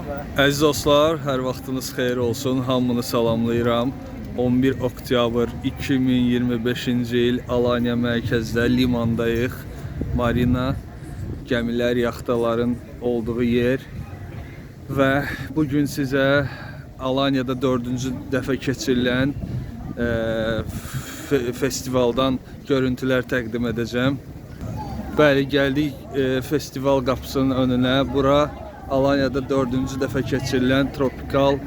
Əziz dostlar, hər vaxtınız xeyir olsun. Hamını salamlayıram. 11 oktyabr 2025-ci il Alanya mərkəzdə limandayıq. Marina, gəmilər, yaxtaların olduğu yer. Və bugün sizə Alanya'da 4-cü dəfə keçirilən festivaldan görüntülər təqdim edəcəm. Bəli, gəldik festival qapısının önünə. Bura Alanya'da 4-cü dəfə keçirilən tropikal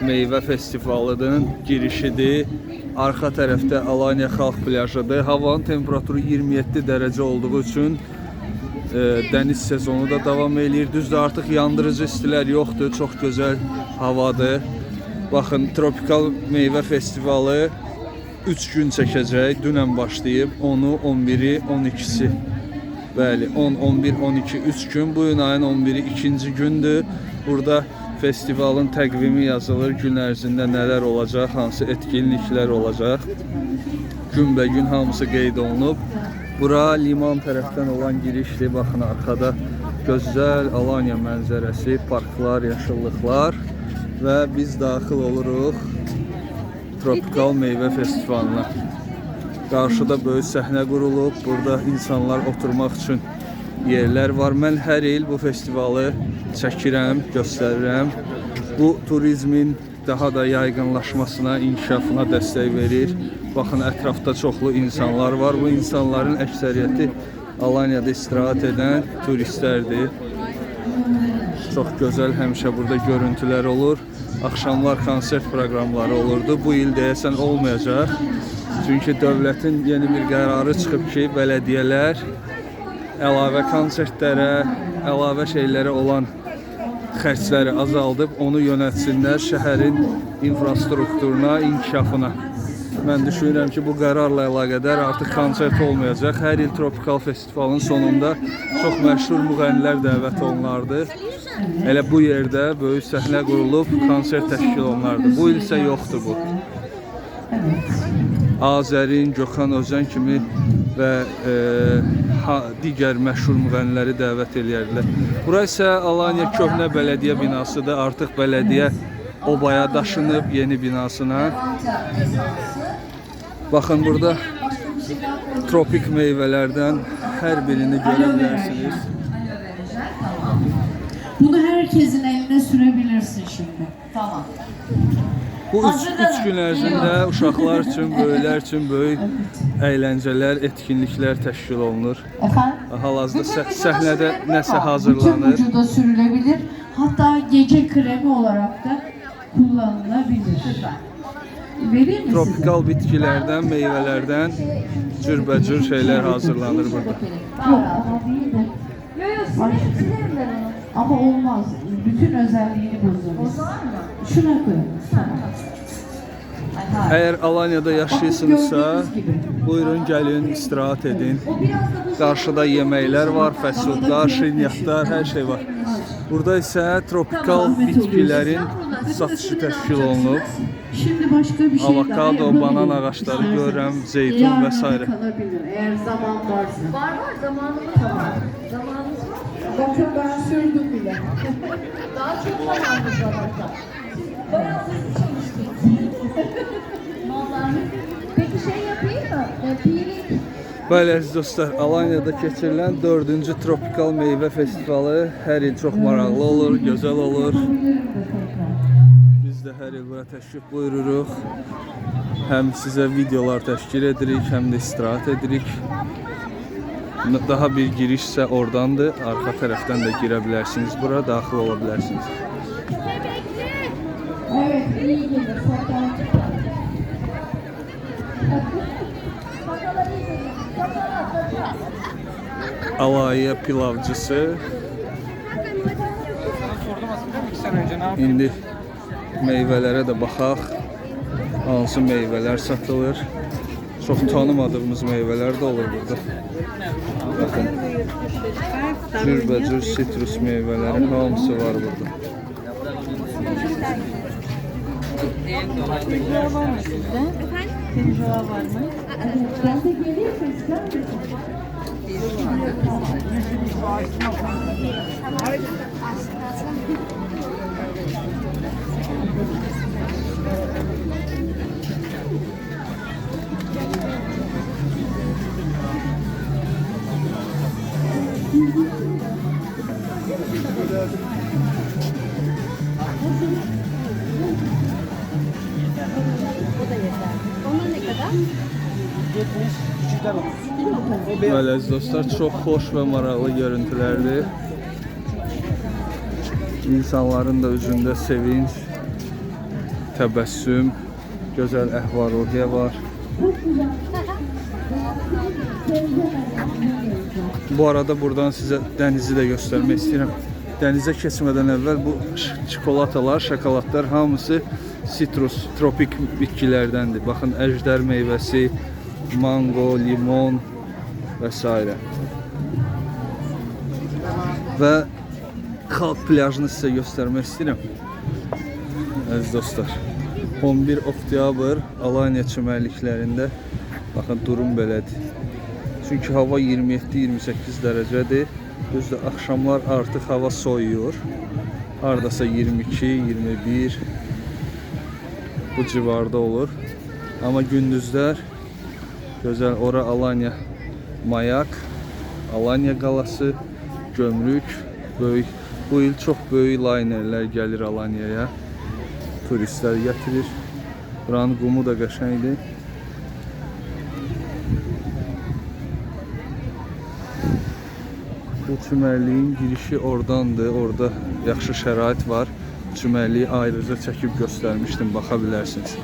meyvə festivalının girişidir. Arxa tərəfdə Alanya Xalq Plajıdır. Havanın temperaturu 27 dərəcə olduğu üçün dəniz sezonu da davam edir. Düzdür, artıq yandırıcı istilər yoxdur. Çox gözəl havadır. Baxın, tropikal meyvə festivalı 3 gün çəkəcək. Dünən başlayıb 10-u, 11-i, 12-si. Bəli, 10, 11, 12, 3 gün. Bu ayın 11-i ikinci gündür. Burada festivalın təqvimi yazılır. Gün ərzində nələr olacaq, hansı etkinliklər olacaq. Günbəgün hamısı qeyd olunub. Bura liman tərəfdən olan girişdir. Baxın, arxada gözəl Alanya mənzərəsi, parklar, yaşıllıqlar. Və biz daxil oluruq tropikal meyvə festivalına. Qarşıda böyük səhnə qurulub. Burada insanlar oturmaq üçün yerlər var. Mən hər il bu festivalı çəkirəm, göstərirəm. Bu turizmin daha da yaygınlaşmasına, inkişafına dəstək verir. Baxın, ətrafda çoxlu insanlar var. Bu insanların əksəriyyəti Alanya'da istirahət edən turistlərdir. Çox gözəl, həmişə burada görüntülər olur. Axşamlar konsert proqramları olurdu. Bu il deyəsən olmayacaq. Çünki dövlətin yeni bir qərarı çıxıb ki, bələdiyyələr əlavə konsertlərə, əlavə şeylərə olan xərcləri azaldıb, onu yönətsinlər şəhərin infrastrukturuna, inkişafına. Mən düşünürəm ki, bu qərarla əlaqədar artıq konsert olmayacaq. Hər il tropikal festivalın sonunda çox məşhur müğənnilər dəvət olunardı. Elə bu yerdə böyük səhnə qurulub, konsert təşkil olunardı. Bu il isə yoxdur bu. Azərin, Gökhan Özən kimi və digər məşhur müğənniləri dəvət eləyərlər. Bura isə Alanya köhnə bələdiyyə binasıdır. Artıq bələdiyyə obaya daşınıb yeni binasına. Baxın, burada tropik meyvələrdən hər birini görə bilərsiniz. Bunu herkesin eline sürebilirsin şimdi. Tamam. Bu üç gün ərzində uşaqlar üçün, böyüklər üçün böyük əyləncələr, etkinliklər təşkil olunur. Hal-hazırda səhnədə nəsə hazırlanır. Bütün vücuda sürülebilir. Hatta gece kremi olarak da kullanılabilir. Vereyim mi Tropikal bitkilərdən, meyvələrdən cürbəcür şeylər hazırlanır burada. Yok, ama değil de. Ama olmaz. Bütün özelliğini bozulur. Şuna koyalım. Tamam. Əgər Alanya'da yaşayırsınızsa, buyurun gəlin, istirahət edin. Qarşıda yeməklər var, fəsudlar, şirniyyatlar, hər şey var. Burada isə tropikal bitkilərin satışı təşkil olunub. Avokado, banan ağaçları görürəm, zeytun və s. Eğer zaman varsa. Var, zamanımız var. Zamanımız var. Bakın ben sürdüm bile. Daha çok zamanımız var hatta. Bayağı hızlı çalıştık. Vallahi. Peki şey yapayım mı? Peeling. Bəli, əziz dostlar, Alanya'da keçirilən 4-cü tropikal meyvə festivalı hər il çox maraqlı olur, gözəl olur. Biz də hər il bura təşrif buyururuq. Həm sizə videolar təşkil edirik, həm də istirahət edirik. Daha bir giriş isə oradandır. Arxa tərəfdən də girə bilərsiniz. Bura daxil ola bilərsiniz. Evet, iyi gelir. Alaya pilavcısı. İndi meyvələrə də baxaq. Hansı meyvələr satılır. Çox tanımadığımız meyvələr də olur burada. Bakın, cürbəcür sitrus meyvələrin hamısı var burada. Tencereler var mı sizde? Tencereler var mı? Ben de geleyim mi? İster misin? Onlar ne kadar? 70, küçükten olur. Bəli əziz dostlar, çox xoş və maraqlı görüntülərdir. İnsanların da üzündə sevinç, təbəssüm, gözəl əhval-ruhiyyə var. Bu arada buradan sizə dənizi də göstərmək istəyirəm. Dənizə keçmədən əvvəl bu çikolatalar, şokoladlar hamısı sitrus, tropik bitkilərdəndir. Baxın, əjdər meyvəsi, mango, limon və s. Və xalq plyajını sizə göstərmək istəyirəm. Əziz dostlar, 11 oktyabr Alanya çimərliklərində baxın, durum belədir. Çünki hava 27-28 dərəcədir. Düzdür, axşamlar artıq hava soyuyur. Hardasa 22-21 bu civarda olur. Amma gündüzlər gözəl, ora Alanya Mayak, Alanya qalası, gömrük, böyük. Bu il çox böyük laynerlər gəlir Alanyaya. Turistlər gətirir. Buranın qumu da qəşəngdir. Bu çimərliyin girişi oradandır. Orada yaxşı şərait var. Çimərliyi ayrıca çəkib göstərmişdim, baxa bilərsiniz.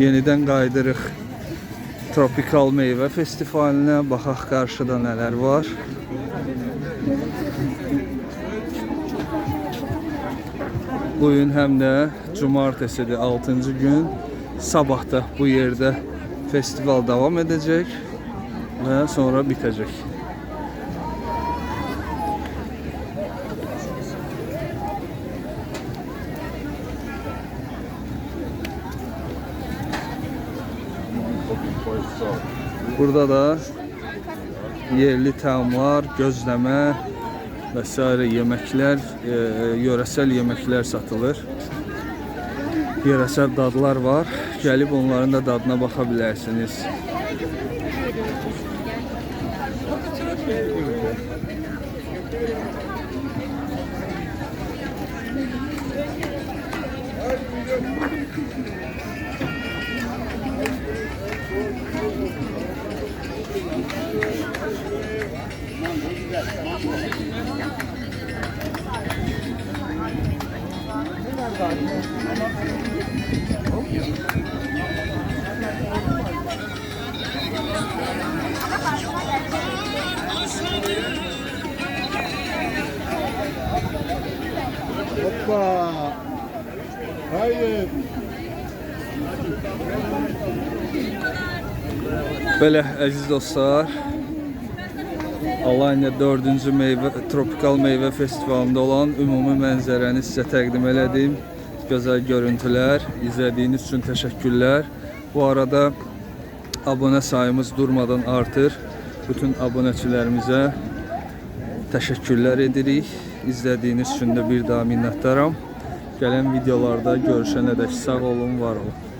Yenidən qayıdırıq Tropikal Meyvə Festivalinə. Baxaq qarşıda nələr var. Bu gün həm də cumartesidir, 6-cı gün. Sabah da bu yerdə festival davam edəcək və sonra bitəcək. Burada da yerli təamlar, gözləmə və s. yeməklər, yörəsəl yeməklər satılır. Yörəsəl dadlar var. Gəlib onların da dadına baxa bilərsiniz. Hoppa! Hayır! Belə əziz dostlar, Alanya 4-cü Tropikal Meyvə Festivalında olan ümumi mənzərəni sizə təqdim elədim. Gözəl görüntülər, izlədiyiniz üçün təşəkkürlər. Bu arada abunə sayımız durmadan artır. Bütün abunəçilərimizə təşəkkürlər edirik. İzlədiyiniz üçün də bir daha minnətdaram. Gələn videolarda görüşənədək sağ olun, var olun.